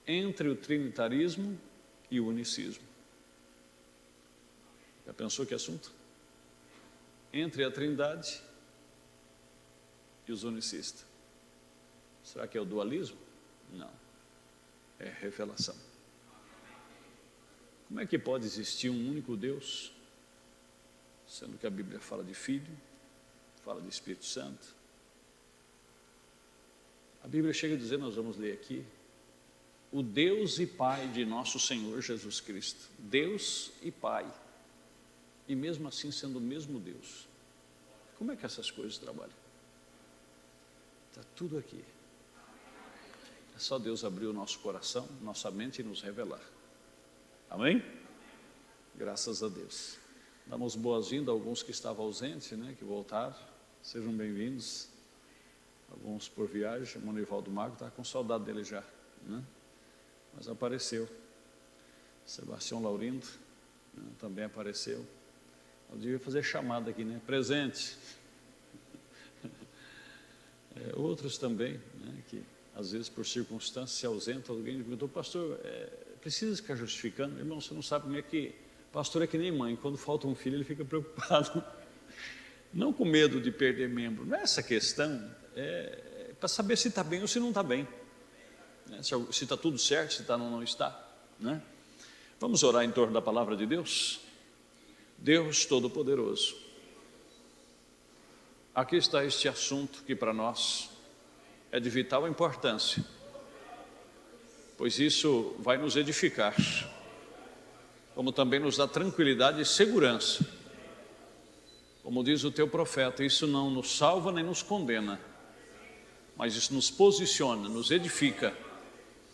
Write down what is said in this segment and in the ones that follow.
entre o trinitarismo e o unicismo. Já pensou que assunto? Entre a Trindade e os unicistas. Será que é o dualismo? Não. É revelação. Como é que pode existir um único Deus, sendo que a Bíblia fala de Filho, fala de Espírito Santo? A Bíblia chega a dizer, nós vamos ler aqui, o Deus e Pai de nosso Senhor Jesus Cristo. Deus e Pai. E mesmo assim sendo o mesmo Deus. Como é que essas coisas trabalham? Está tudo aqui. É só Deus abrir o nosso coração, nossa mente e nos revelar. Amém? Graças a Deus. Damos boas-vindas a alguns que estavam ausentes, né, que voltaram. Sejam bem-vindos. Alguns por viagem. O Monivaldo Mago está com saudade dele já, né? Mas apareceu. Sebastião Laurindo, né, também apareceu. Eu devia fazer chamada aqui, né? Presente. Outros também, né, que às vezes por circunstâncias se ausentam. Alguém me perguntou, pastor, precisa ficar justificando? Irmão, você não sabe como é que pastor é que nem mãe, quando falta um filho ele fica preocupado, não com medo de perder membro, não é essa questão, é para saber se está bem ou se não está bem, né? Se está tudo certo, se está ou não está, né? Vamos orar em torno da palavra de Deus. Deus Todo-Poderoso, aqui está este assunto que para nós é de vital importância, pois isso vai nos edificar, como também nos dá tranquilidade e segurança. Como diz o teu profeta, isso não nos salva nem nos condena, mas isso nos posiciona, nos edifica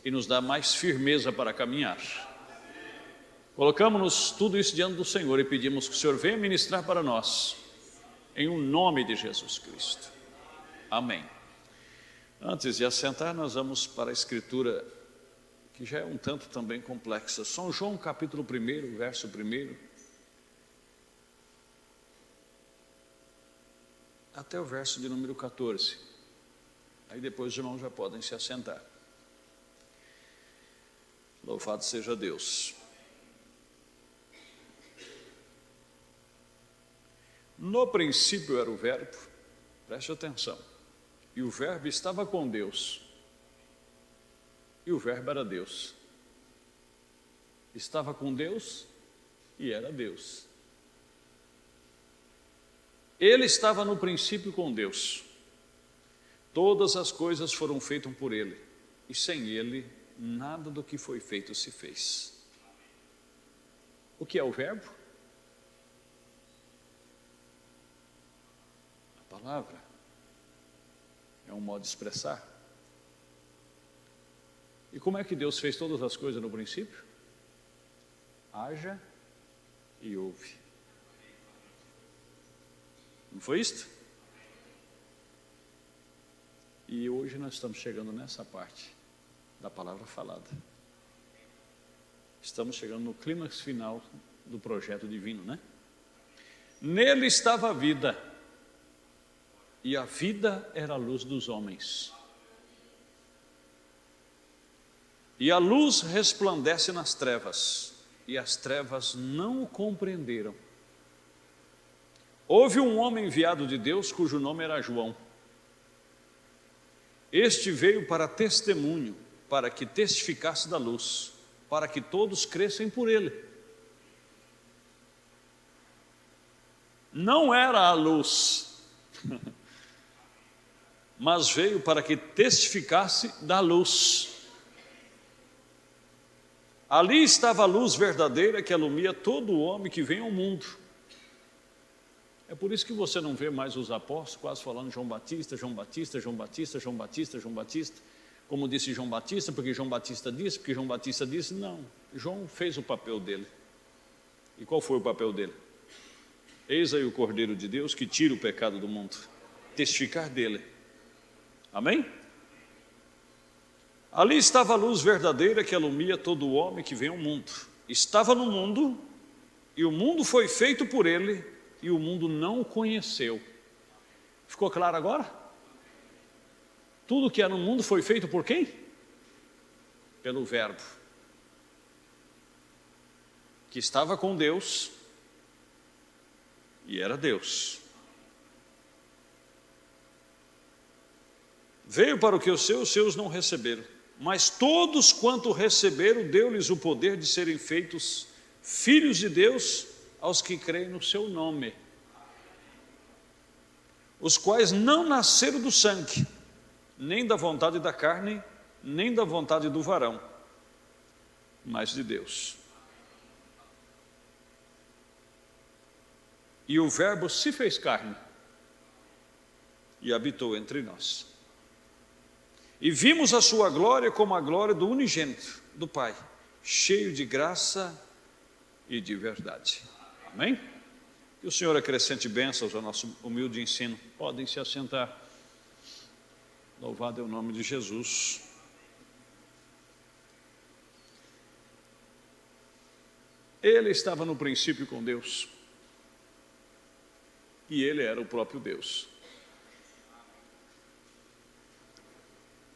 e nos dá mais firmeza para caminhar. Colocamos tudo isso diante do Senhor e pedimos que o Senhor venha ministrar para nós, em o nome de Jesus Cristo. Amém. Antes de assentar, nós vamos para a Escritura, que já é um tanto também complexa. São João capítulo 1, verso 1, até o verso de número 14. Aí depois os irmãos já podem se assentar. Louvado seja Deus. No princípio era o verbo, preste atenção, e o verbo estava com Deus, e o verbo era Deus. Estava com Deus e era Deus. Ele estava no princípio com Deus. Todas as coisas foram feitas por Ele, e sem Ele, nada do que foi feito se fez. O que é o verbo? A palavra é um modo de expressar. E como é que Deus fez todas as coisas no princípio? Haja e ouve. Não foi isto? E hoje nós estamos chegando nessa parte da palavra falada. Estamos chegando no clímax final do projeto divino, né? Nele estava a vida, e a vida era a luz dos homens. E a luz resplandece nas trevas, e as trevas não o compreenderam. Houve um homem enviado de Deus, cujo nome era João. Este veio para testemunho, para que testificasse da luz, para que todos crescem por ele. Não era a luz, mas veio para que testificasse da luz. Ali estava a luz verdadeira que alumia todo homem que vem ao mundo. É por isso que você não vê mais os apóstolos quase falando João Batista, João Batista, João Batista, João Batista, João Batista. Como disse João Batista, porque João Batista disse, porque João Batista disse. Não, João fez o papel dele. E qual foi o papel dele? Eis aí o Cordeiro de Deus que tira o pecado do mundo. Testificar dele. Amém? Ali estava a luz verdadeira que alumia todo homem que vem ao mundo. Estava no mundo, e o mundo foi feito por ele, e o mundo não o conheceu. Ficou claro agora? Tudo que há no mundo foi feito por quem? pelo Verbo, que estava com Deus e era Deus. Veio para o que os seus não receberam, mas todos quanto receberam, deu-lhes o poder de serem feitos filhos de Deus aos que creem no seu nome, os quais não nasceram do sangue, nem da vontade da carne, nem da vontade do varão, mas de Deus. E o Verbo se fez carne e habitou entre nós. E vimos a sua glória como a glória do unigênito do Pai, cheio de graça e de verdade. Amém? Que o Senhor acrescente bênçãos ao nosso humilde ensino. Podem se assentar. Louvado é o nome de Jesus. Ele estava no princípio com Deus. E ele era o próprio Deus.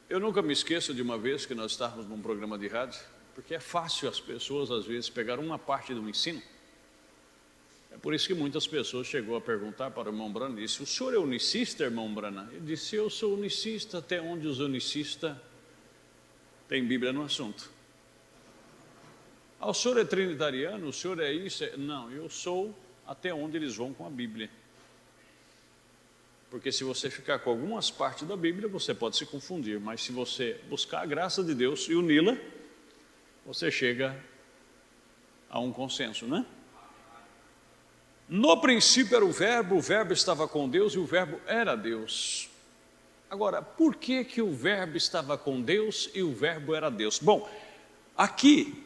Eu nunca me esqueço de uma vez que nós estávamos num programa de rádio, porque é fácil as pessoas às vezes pegar uma parte do ensino. É por isso que muitas pessoas chegou a perguntar para o irmão Brana, disse: o senhor é unicista, irmão Brana? Ele disse: eu sou unicista até onde os unicistas têm Bíblia no assunto. Ah, o senhor é trinitariano? O senhor é isso? Não, eu sou até onde eles vão com a Bíblia. Porque se você ficar com algumas partes da Bíblia, você pode se confundir, mas se você buscar a graça de Deus e uni-la, você chega a um consenso, né? No princípio era o Verbo estava com Deus e o Verbo era Deus. Agora, por que o Verbo estava com Deus e o Verbo era Deus? Bom, aqui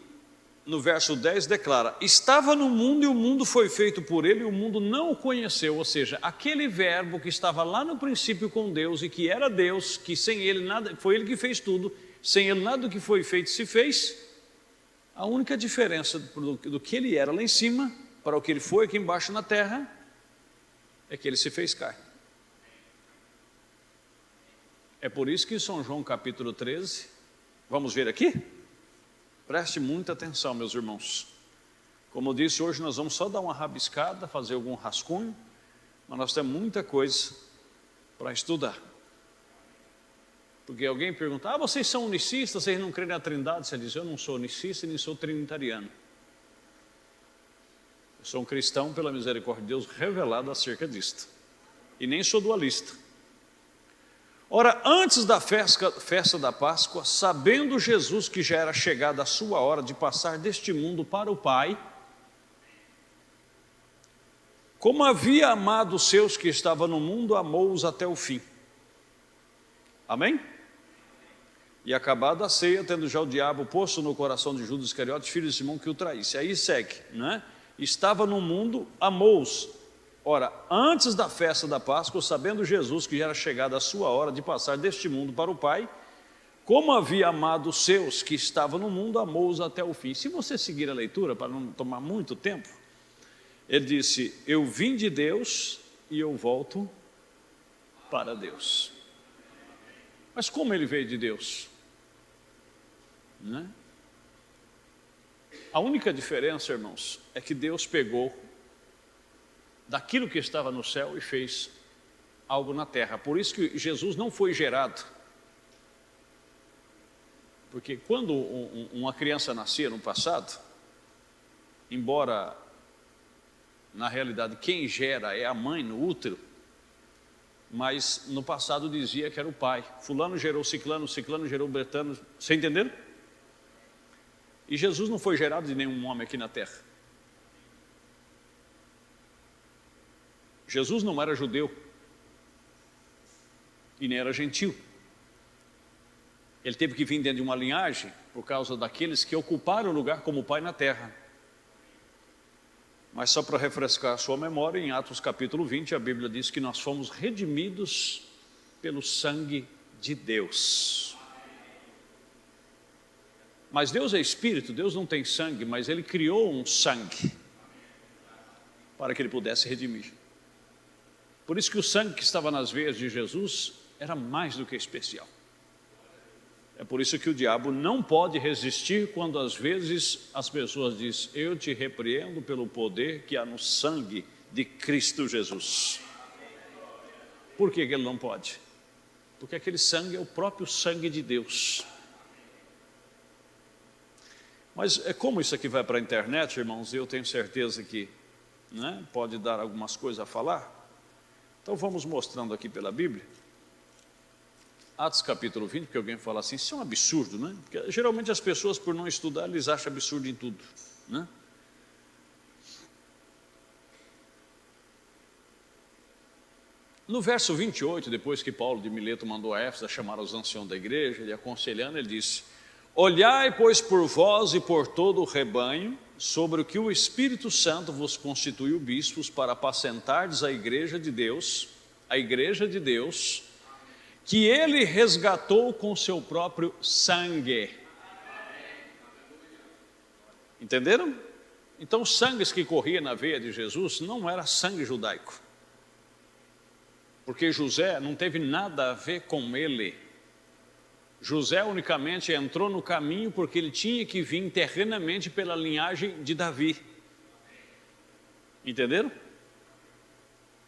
no verso 10 declara: estava no mundo e o mundo foi feito por ele e o mundo não o conheceu. Ou seja, aquele Verbo que estava lá no princípio com Deus e que era Deus, que sem ele nada, foi ele que fez tudo, sem ele nada do que foi feito se fez. A única diferença do que ele era lá em cima para o que ele foi aqui embaixo na terra é que ele se fez carne. É por isso que em São João capítulo 13, vamos ver aqui? Preste muita atenção, meus irmãos. Como eu disse, hoje nós vamos só dar uma rabiscada, fazer algum rascunho, mas nós temos muita coisa para estudar. Porque alguém pergunta: vocês são unicistas, vocês não creem na Trindade? Você diz: eu não sou unicista e nem sou trinitariano. Eu sou um cristão pela misericórdia de Deus revelado acerca disto. E nem sou dualista. Ora, antes da festa da Páscoa, sabendo Jesus que já era chegada a sua hora de passar deste mundo para o Pai, como havia amado os seus que estavam no mundo, amou-os até o fim. Amém? E acabada a ceia, tendo já o diabo posto no coração de Judas Iscariotes, filho de Simão, que o traísse. Aí segue, né? Estava no mundo, amou-os. Ora, antes da festa da Páscoa, sabendo Jesus que já era chegada a sua hora de passar deste mundo para o Pai, como havia amado os seus que estavam no mundo, amou-os até o fim. Se você seguir a leitura, para não tomar muito tempo, ele disse: eu vim de Deus e eu volto para Deus. Mas como ele veio de Deus? Né? A única diferença, irmãos, é que Deus pegou daquilo que estava no céu e fez algo na terra. Por isso que Jesus não foi gerado. Porque quando uma criança nascia no passado, embora na realidade quem gera é a mãe no útero, mas no passado dizia que era o pai. Fulano gerou ciclano, ciclano gerou bretano. Você entenderam? E Jesus não foi gerado de nenhum homem aqui na terra. Jesus não era judeu e nem era gentil. Ele teve que vir dentro de uma linhagem por causa daqueles que ocuparam o lugar como pai na terra. Mas só para refrescar a sua memória, em Atos capítulo 20, a Bíblia diz que nós fomos redimidos pelo sangue de Deus. Mas Deus é espírito, Deus não tem sangue, mas Ele criou um sangue para que Ele pudesse redimir. Por isso que o sangue que estava nas veias de Jesus era mais do que especial. É por isso que o diabo não pode resistir quando às vezes as pessoas dizem: eu te repreendo pelo poder que há no sangue de Cristo Jesus. Por que ele não pode? Porque aquele sangue é o próprio sangue de Deus. Mas é como isso aqui vai para a internet, irmãos, eu tenho certeza que, né, pode dar algumas coisas a falar. Então vamos mostrando aqui pela Bíblia. Atos capítulo 20, porque alguém fala assim, isso é um absurdo, né? Porque geralmente as pessoas, por não estudar, eles acham absurdo em tudo, né? No verso 28, depois que Paulo de Mileto mandou a Éfeso chamar os anciãos da igreja, ele aconselhando, ele disse: olhai, pois, por vós e por todo o rebanho, sobre o que o Espírito Santo vos constituiu bispos, para apacentardes a igreja de Deus, que ele resgatou com seu próprio sangue. Entenderam? Então, os sangues que corria na veia de Jesus não era sangue judaico, porque José não teve nada a ver com ele. José unicamente entrou no caminho porque ele tinha que vir terrenamente pela linhagem de Davi. Entenderam?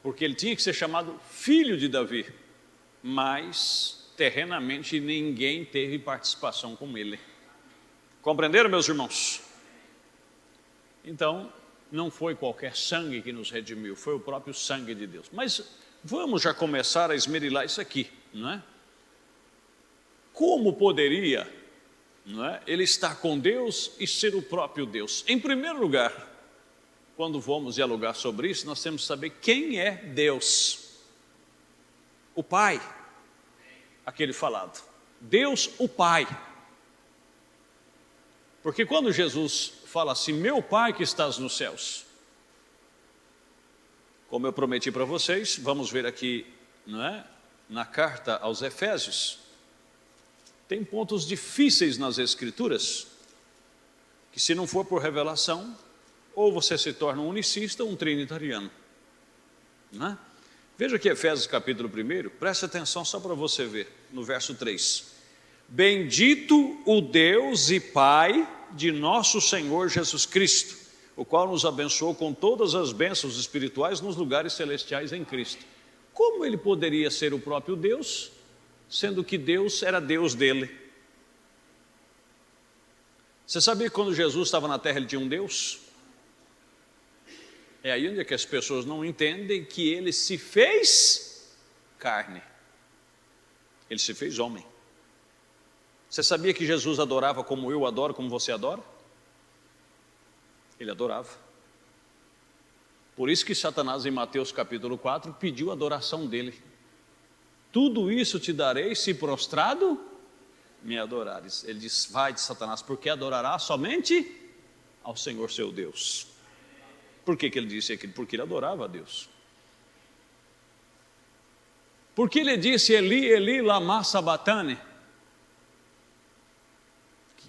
Porque ele tinha que ser chamado filho de Davi, mas terrenamente ninguém teve participação com ele. Compreenderam, meus irmãos? Então, não foi qualquer sangue que nos redimiu, foi o próprio sangue de Deus. Mas vamos já começar a esmerilar isso aqui, não é? Como poderia, não é, ele estar com Deus e ser o próprio Deus? Em primeiro lugar, quando vamos dialogar sobre isso, nós temos que saber quem é Deus. O Pai, aquele falado. Deus, o Pai. Porque quando Jesus fala assim, meu Pai que estás nos céus, como eu prometi para vocês, vamos ver aqui, não é, na carta aos Efésios, tem pontos difíceis nas Escrituras, que se não for por revelação, ou você se torna um unicista ou um trinitariano, não é? Veja aqui Efésios capítulo 1, preste atenção só para você ver, no verso 3. Bendito o Deus e Pai de nosso Senhor Jesus Cristo, o qual nos abençoou com todas as bênçãos espirituais nos lugares celestiais em Cristo. Como ele poderia ser o próprio Deus, sendo que Deus era Deus dele? Você sabia que quando Jesus estava na terra ele tinha um Deus? É aí onde é que as pessoas não entendem que ele se fez carne. Ele se fez homem. Você sabia que Jesus adorava como eu adoro, como você adora? Ele adorava. Por isso que Satanás em Mateus capítulo 4 pediu a adoração dele. Tudo isso te darei se prostrado me adorares. Ele diz, vai de Satanás, porque adorará somente ao Senhor seu Deus. Por que ele disse aquilo? Porque ele adorava a Deus. Porque ele disse, Eli, Eli, lama sabatane,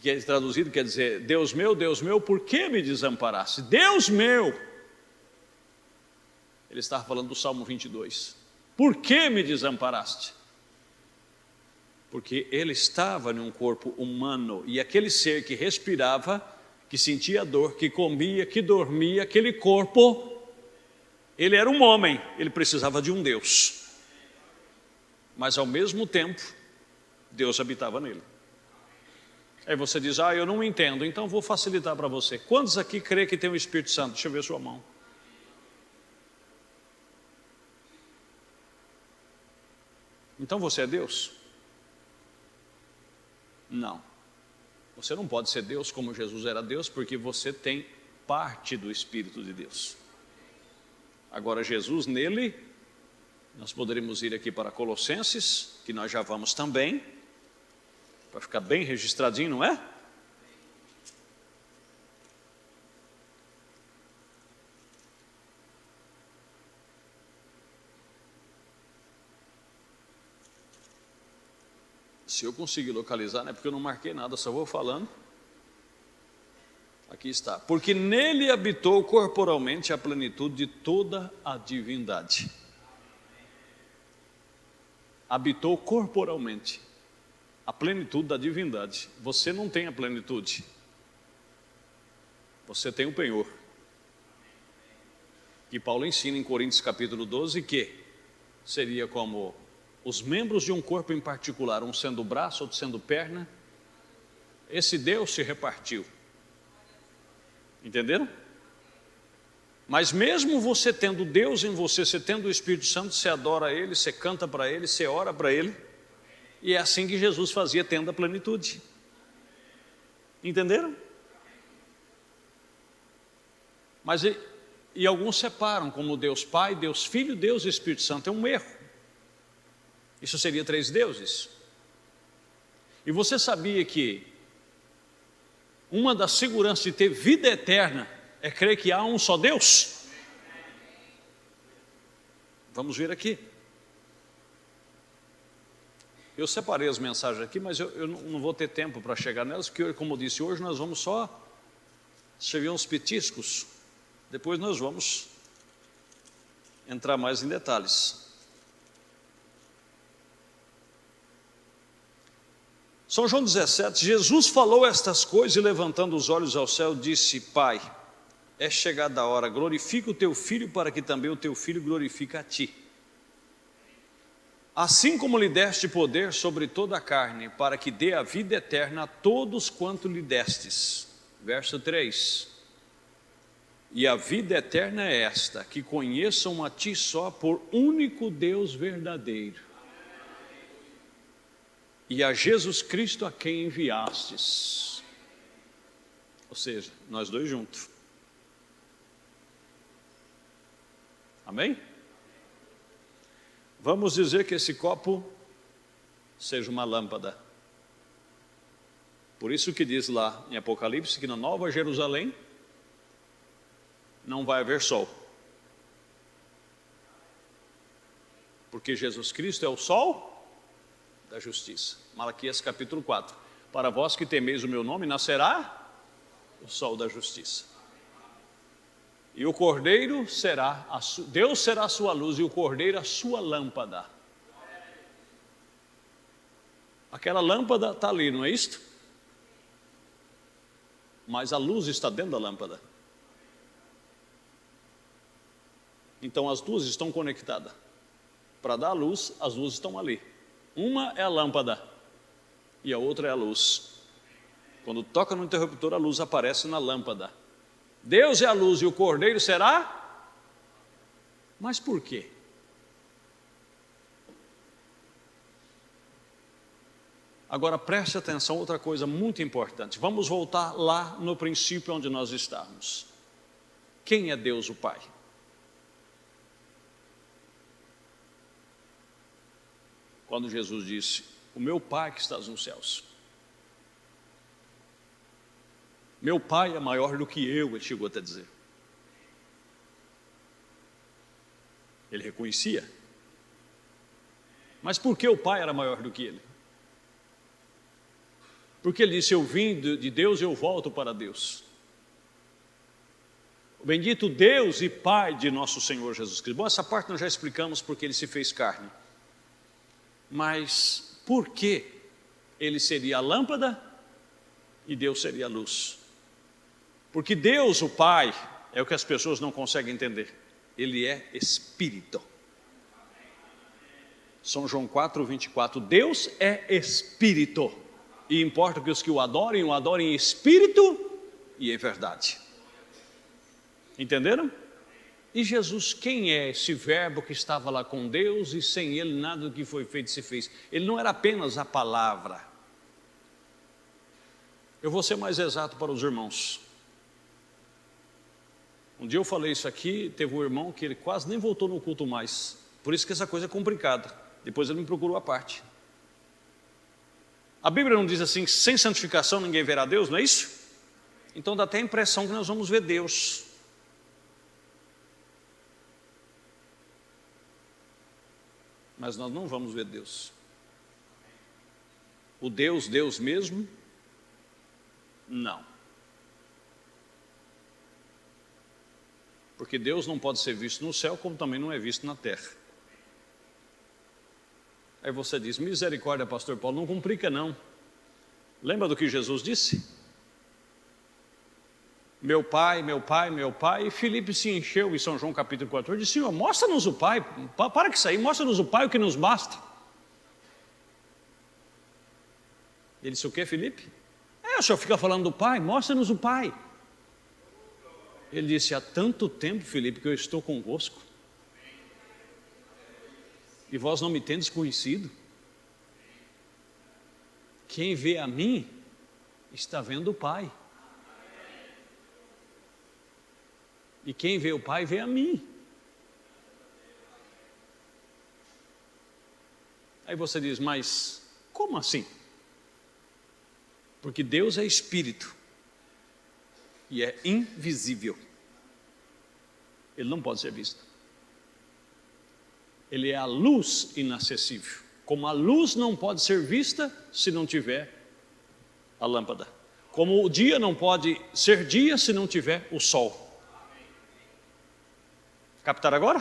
que é traduzido quer dizer, Deus meu, por que me desamparaste? Deus meu! Ele estava falando do Salmo 22. Por que me desamparaste? Porque ele estava num corpo humano, e aquele ser que respirava, que sentia dor, que comia, que dormia, aquele corpo, ele era um homem, ele precisava de um Deus. Mas ao mesmo tempo, Deus habitava nele. Aí você diz, eu não entendo, então vou facilitar para você. Quantos aqui crê que tem o Espírito Santo? Deixa eu ver sua mão. Então você é Deus? Não. Você não pode ser Deus como Jesus era Deus, porque você tem parte do Espírito de Deus. Agora Jesus nele, nós poderíamos ir aqui para Colossenses, que nós já vamos também, para ficar bem registradinho, não é? Se eu conseguir localizar, não é porque eu não marquei nada, só vou falando. Aqui está. Porque nele habitou corporalmente a plenitude de toda a divindade. Habitou corporalmente. a plenitude da divindade. Você não tem a plenitude. Você tem o penhor. E Paulo ensina em Coríntios capítulo 12 que seria como os membros de um corpo em particular, um sendo braço, outro sendo perna. Esse Deus se repartiu. Entenderam? Mas mesmo você tendo Deus em você, você tendo o Espírito Santo, você adora Ele, você canta para Ele, você ora para Ele. E é assim que Jesus fazia, tendo a plenitude. Entenderam? Mas e alguns separam como Deus Pai, Deus Filho, Deus e Espírito Santo. É um erro. Isso seria 3 deuses. E você sabia que uma das seguranças de ter vida eterna é crer que há um só Deus? Vamos ver aqui. Eu separei as mensagens aqui, mas eu não vou ter tempo para chegar nelas, porque, como eu disse, hoje nós vamos só servir uns petiscos. Depois nós vamos entrar mais em detalhes. São João 17, Jesus falou estas coisas e levantando os olhos ao céu disse: Pai, é chegada a hora, glorifica o teu Filho para que também o teu Filho glorifique a ti. Assim como lhe deste poder sobre toda a carne, para que dê a vida eterna a todos quanto lhe destes. Verso 3. E a vida eterna é esta, que conheçam a ti só por único Deus verdadeiro, e a Jesus Cristo a quem enviastes. Ou seja, nós dois juntos. Amém? Vamos dizer que esse copo seja uma lâmpada. Por isso que diz lá em Apocalipse que na Nova Jerusalém não vai haver sol. Porque Jesus Cristo é o sol da justiça. Malaquias capítulo 4. Para vós que temeis o meu nome, nascerá o sol da justiça. E o cordeiro será, Deus será a sua luz e o cordeiro a sua lâmpada. Aquela lâmpada está ali, não é isto? Mas a luz está dentro da lâmpada. Então as duas estão conectadas. Para dar a luz, as luzes estão ali. Uma é a lâmpada e a outra é a luz. Quando toca no interruptor, a luz aparece na lâmpada. Deus é a luz e o cordeiro será? Mas por quê? Agora preste atenção, outra coisa muito importante. Vamos voltar lá no princípio onde nós estamos. Quem é Deus o Pai? Quando Jesus disse: o meu Pai que estás nos céus. Meu Pai é maior do que eu, ele chegou até a dizer. Ele reconhecia. Mas por que o Pai era maior do que ele? Porque ele disse: eu vim de Deus e eu volto para Deus. O bendito Deus e Pai de nosso Senhor Jesus Cristo. Bom, essa parte nós já explicamos porque ele se fez carne. Mas por que ele seria a lâmpada e Deus seria a luz? Porque Deus, o Pai, é o que as pessoas não conseguem entender. Ele é Espírito. São João 4, 24. Deus é Espírito. E importa que os que o adorem em Espírito e em verdade. Entenderam? E Jesus, quem é esse verbo que estava lá com Deus e sem ele nada do que foi feito se fez? Ele não era apenas a palavra. Eu vou ser mais exato para os irmãos. Um dia eu falei isso aqui, teve um irmão que ele quase nem voltou no culto mais. Por isso que essa coisa é complicada. Depois ele me procurou à parte. A Bíblia não diz assim: sem santificação ninguém verá Deus, não é isso? Então dá até a impressão que nós vamos ver Deus. Mas nós não vamos ver Deus. O Deus, Deus mesmo? Não. Porque Deus não pode ser visto no céu, como também não é visto na terra. Aí você diz, misericórdia, pastor Paulo, não complica não. Lembra do que Jesus disse? Meu pai, meu pai, meu pai. E Filipe se encheu em São João capítulo 14 e disse, Senhor, mostra-nos o Pai, para que isso aí, mostra-nos o Pai, o que nos basta. Ele disse, o que, Filipe? O senhor fica falando do Pai, mostra-nos o Pai. Ele disse, há tanto tempo, Filipe, que eu estou convosco, e vós não me tendes conhecido. Quem vê a mim, está vendo o Pai. E quem vê o Pai, vê a mim. Aí você diz, mas como assim? Porque Deus é Espírito e é invisível. Ele não pode ser visto. Ele é a luz inacessível. Como a luz não pode ser vista se não tiver a lâmpada. Como o dia não pode ser dia se não tiver o sol. Captaram agora?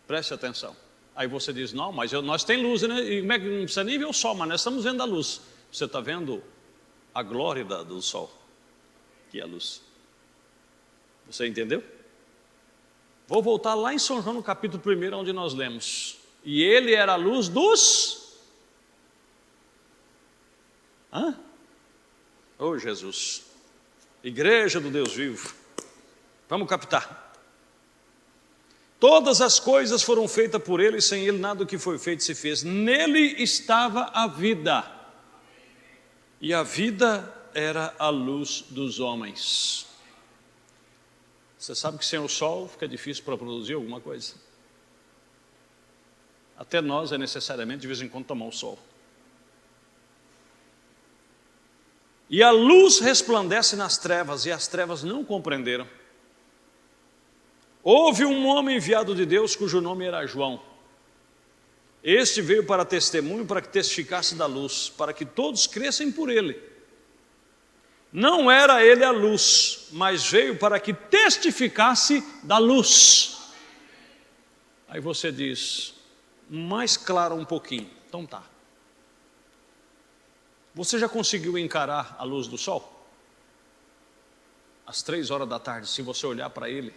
Preste atenção. Aí você diz, não, mas nós tem luz, né? E como é que não precisa nem ver o sol, mas nós estamos vendo a luz. Você está vendo a glória do sol, que é a luz. Você entendeu? Vou voltar lá em São João, no capítulo 1, onde nós lemos. E ele era a luz dos... Oh, Jesus. Igreja do Deus vivo. Vamos captar. Todas as coisas foram feitas por ele, e sem ele nada do que foi feito se fez. Nele estava a vida. E a vida era a luz dos homens. Você sabe que sem o sol fica difícil para produzir alguma coisa. Até nós é necessariamente de vez em quando tomar o sol. E a luz resplandece nas trevas, e as trevas não compreenderam. Houve um homem enviado de Deus, cujo nome era João. Este veio para testemunho, para que testificasse da luz, para que todos crescem por ele. Não era ele a luz, mas veio para que testificasse da luz. Aí você diz, mais claro um pouquinho. Então tá. Você já conseguiu encarar a luz do sol? Às 3 horas da tarde, se você olhar para ele,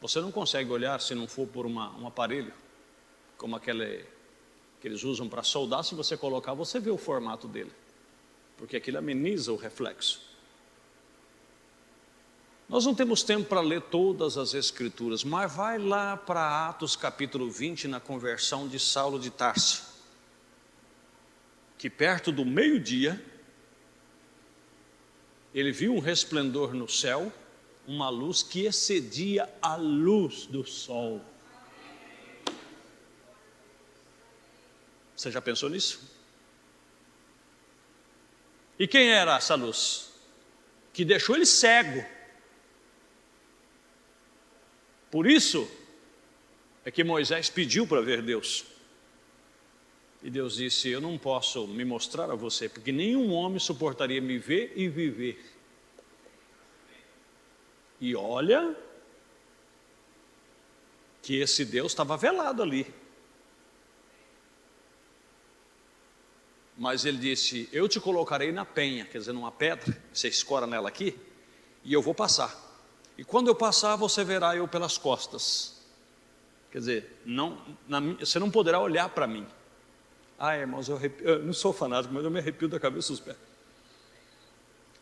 você não consegue olhar se não for por um aparelho, como aquele que eles usam para soldar. Se você colocar, você vê o formato dele, porque aquilo ameniza o reflexo. Nós não temos tempo para ler todas as escrituras, mas vai lá para Atos capítulo 20, na conversão de Saulo de Tarso, que perto do meio-dia, ele viu um resplendor no céu, uma luz que excedia a luz do sol. Você já pensou nisso? E quem era essa luz? Que deixou ele cego. Por isso é que Moisés pediu para ver Deus. E Deus disse, eu não posso me mostrar a você, porque nenhum homem suportaria me ver e viver. E olha que esse Deus estava velado ali. Mas ele disse, eu te colocarei na penha, quer dizer, numa pedra, você escora nela aqui, e eu vou passar. E quando eu passar, você verá eu pelas costas. Quer dizer, você não poderá olhar para mim. Irmãos, eu não sou fanático, mas eu me arrepio da cabeça aos pés.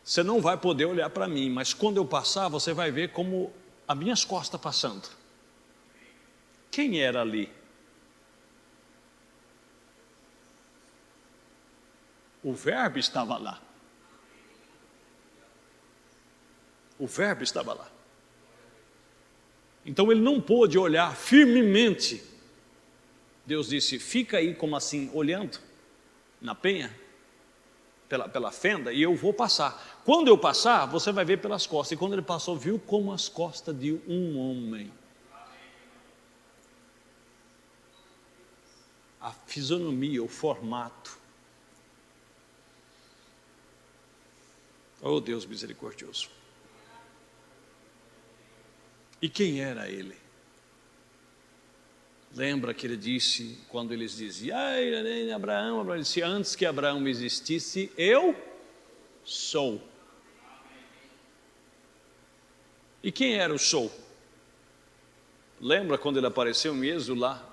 Você não vai poder olhar para mim, mas quando eu passar, você vai ver como as minhas costas passando. Quem era ali? O Verbo estava lá. O Verbo estava lá. Então ele não pôde olhar firmemente. Deus disse, fica aí como assim, olhando na penha, pela fenda, e eu vou passar. Quando eu passar, você vai ver pelas costas. E quando ele passou, viu como as costas de um homem. A fisionomia, o formato. Oh, Deus misericordioso. E quem era ele? Lembra que ele disse, quando eles diziam, ai, Abraão, ele disse, antes que Abraão existisse, eu sou. E quem era o sou? Lembra quando ele apareceu em Êxodo lá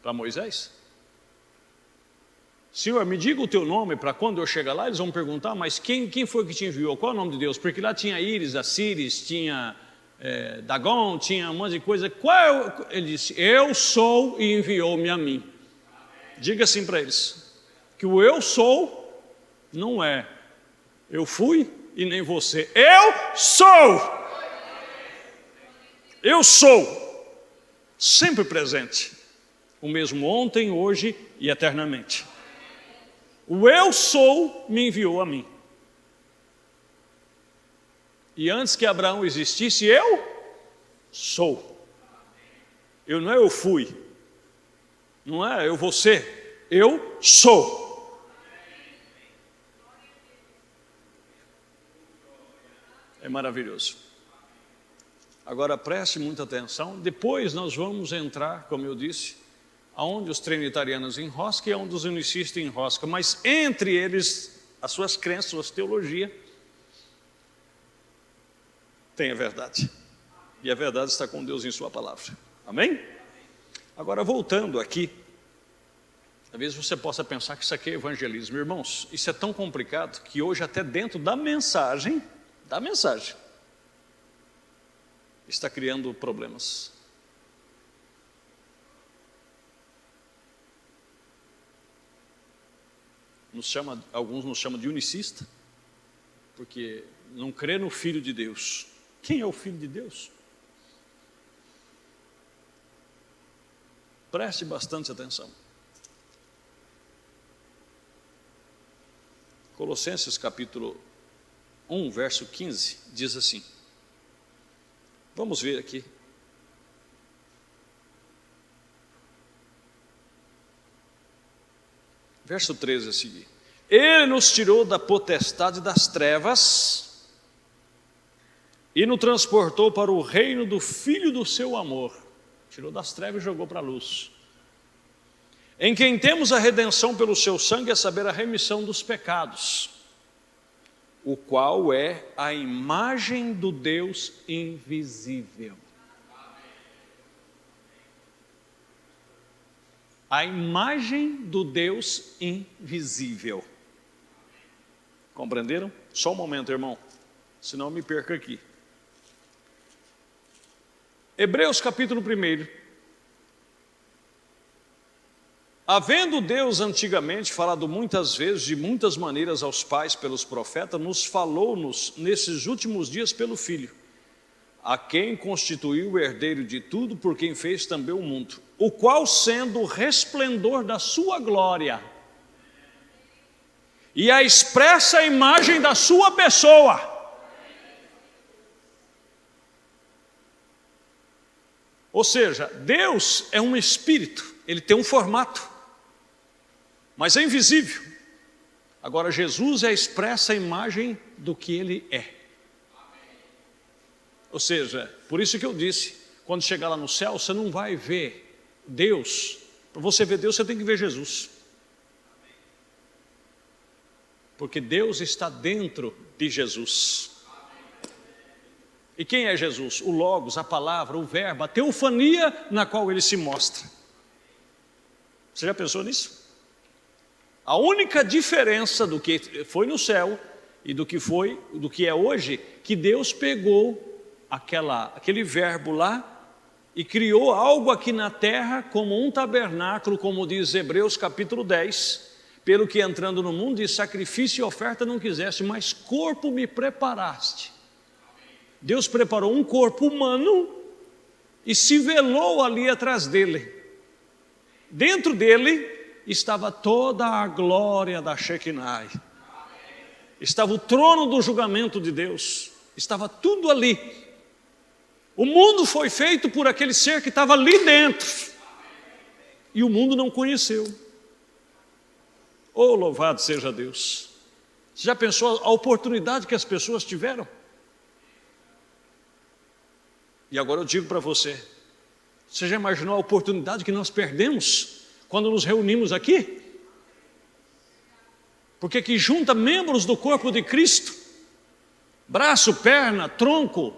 para Moisés? Senhor, me diga o teu nome para quando eu chegar lá, eles vão perguntar, mas quem foi que te enviou? Qual é o nome de Deus? Porque lá tinha Íris, Assíris, tinha Dagon, tinha um monte de coisa. Ele disse, eu sou e enviou-me a mim. Diga assim para eles, que o eu sou não é eu fui e nem você. Eu sou! Eu sou! Sempre presente, o mesmo ontem, hoje e eternamente. O eu sou me enviou a mim. E antes que Abraão existisse, eu sou. Eu não é eu fui, não é eu você, eu sou. É maravilhoso. Agora preste muita atenção, depois nós vamos entrar, como eu disse, aonde os trinitarianos enroscam e aonde os unicistas enroscam, mas entre eles, as suas crenças, suas teologias, tem a verdade. E a verdade está com Deus em sua palavra. Amém? Agora voltando aqui, talvez você possa pensar que isso aqui é evangelismo. Irmãos, isso é tão complicado que hoje até dentro da mensagem, está criando problemas. Alguns nos chamam de unicista, porque não crê no Filho de Deus. Quem é o Filho de Deus? Preste bastante atenção. Colossenses capítulo 1, verso 15, diz assim. Vamos ver aqui. Verso 13 a seguir. Ele nos tirou da potestade das trevas e nos transportou para o reino do Filho do seu amor. Tirou das trevas e jogou para a luz. Em quem temos a redenção pelo seu sangue, a saber, a remissão dos pecados, o qual é a imagem do Deus invisível. A imagem do Deus invisível. Compreenderam? Só um momento, irmão, senão eu me perco aqui. Hebreus capítulo 1. Havendo Deus antigamente falado muitas vezes, de muitas maneiras aos pais pelos profetas, nos falou-nos nesses últimos dias pelo Filho, a quem constituiu o herdeiro de tudo, por quem fez também o mundo, o qual, sendo o resplendor da sua glória e a expressa imagem da sua pessoa, ou seja, Deus é um espírito, ele tem um formato, mas é invisível. Agora Jesus é a expressa imagem do que ele é. Ou seja, por isso que eu disse, quando chegar lá no céu, você não vai ver Deus. Para você ver Deus, você tem que ver Jesus. Porque Deus está dentro de Jesus. E quem é Jesus? O Logos, a palavra, o verbo, a teofania na qual ele se mostra. Você já pensou nisso? A única diferença do que foi no céu e do que é hoje, que Deus pegou aquele verbo lá e criou algo aqui na terra como um tabernáculo, como diz Hebreus capítulo 10, pelo que entrando no mundo de sacrifício e oferta não quiseste, mas corpo me preparaste. Deus preparou um corpo humano e se velou ali atrás dele. Dentro dele estava toda a glória da Shekinah. Estava o trono do julgamento de Deus. Estava tudo ali. O mundo foi feito por aquele ser que estava ali dentro. E o mundo não conheceu. Oh, louvado seja Deus. Você já pensou a oportunidade que as pessoas tiveram? E agora eu digo para você, Você já imaginou a oportunidade que nós perdemos quando nos reunimos aqui? Porque que junta membros do corpo de Cristo, braço, perna, tronco,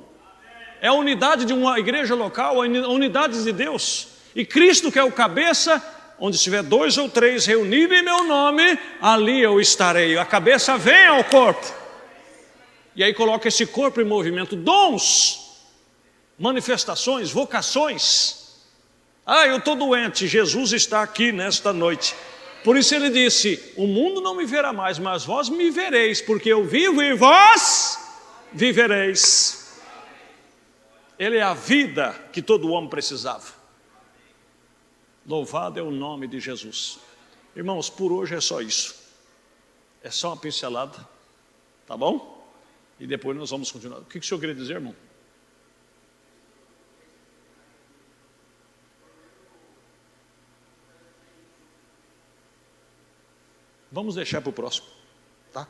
é a unidade de uma igreja local, a unidade de Deus. E Cristo, que é o cabeça, onde estiver 2 ou 3 reunidos em meu nome, ali eu estarei. A cabeça vem ao corpo. E aí coloca esse corpo em movimento. Dons, manifestações, vocações. Eu estou doente, Jesus está aqui nesta noite. Por isso ele disse, o mundo não me verá mais, mas vós me vereis, porque eu vivo e vós vivereis. Ele é a vida que todo homem precisava. Louvado é o nome de Jesus. Irmãos, por hoje é só isso. É só uma pincelada, tá bom? E depois nós vamos continuar. O que o senhor queria dizer, irmão? Vamos deixar para o próximo, tá?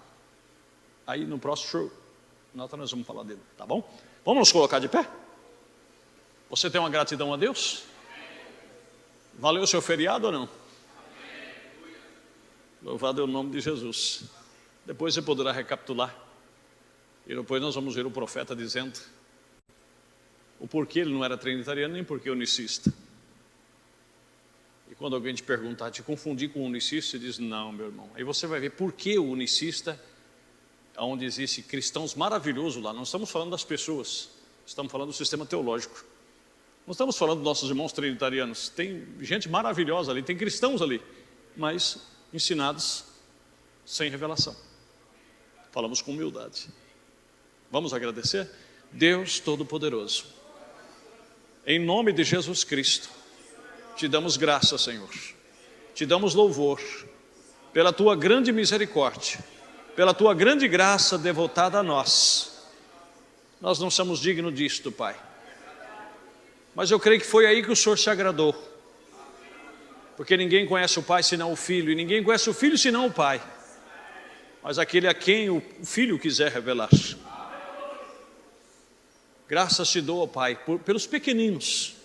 Aí no próximo, nós vamos falar dele, tá bom? Vamos nos colocar de pé? Você tem uma gratidão a Deus? Valeu o seu feriado ou não? Louvado é o nome de Jesus. Depois você poderá recapitular. E depois nós vamos ver o profeta dizendo o porquê ele não era trinitariano, nem porquê unicista. E quando alguém te perguntar, te confundir com o unicista, você diz, não, meu irmão. Aí você vai ver por que o unicista, onde existe cristãos maravilhosos lá. Não estamos falando das pessoas, estamos falando do sistema teológico. Não estamos falando dos nossos irmãos trinitarianos. Tem gente maravilhosa ali, tem cristãos ali, mas ensinados sem revelação. Falamos com humildade. Vamos agradecer? Deus Todo-Poderoso, em nome de Jesus Cristo, te damos graça, Senhor. Te damos louvor pela tua grande misericórdia, pela tua grande graça devotada a nós. Nós não somos dignos disto, Pai. Mas eu creio que foi aí que o Senhor se agradou. Porque ninguém conhece o Pai senão o Filho, e ninguém conhece o Filho senão o Pai. Mas aquele a quem o Filho quiser revelar. Graças te dou, Pai, pelos pequeninos.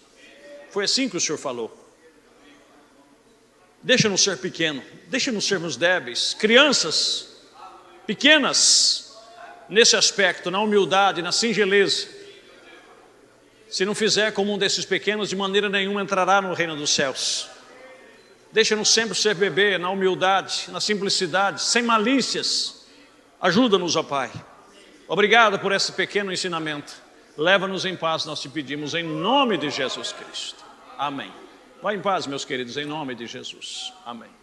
Foi assim que o Senhor falou. Deixa-nos ser pequeno, deixa-nos sermos débeis, crianças pequenas, nesse aspecto, na humildade, na singeleza. Se não fizer como um desses pequenos, de maneira nenhuma entrará no reino dos céus. Deixa-nos sempre ser bebê, na humildade, na simplicidade, sem malícias. Ajuda-nos, ó Pai. Obrigado por esse pequeno ensinamento. Leva-nos em paz, nós te pedimos, em nome de Jesus Cristo. Amém. Vá em paz, meus queridos, em nome de Jesus. Amém.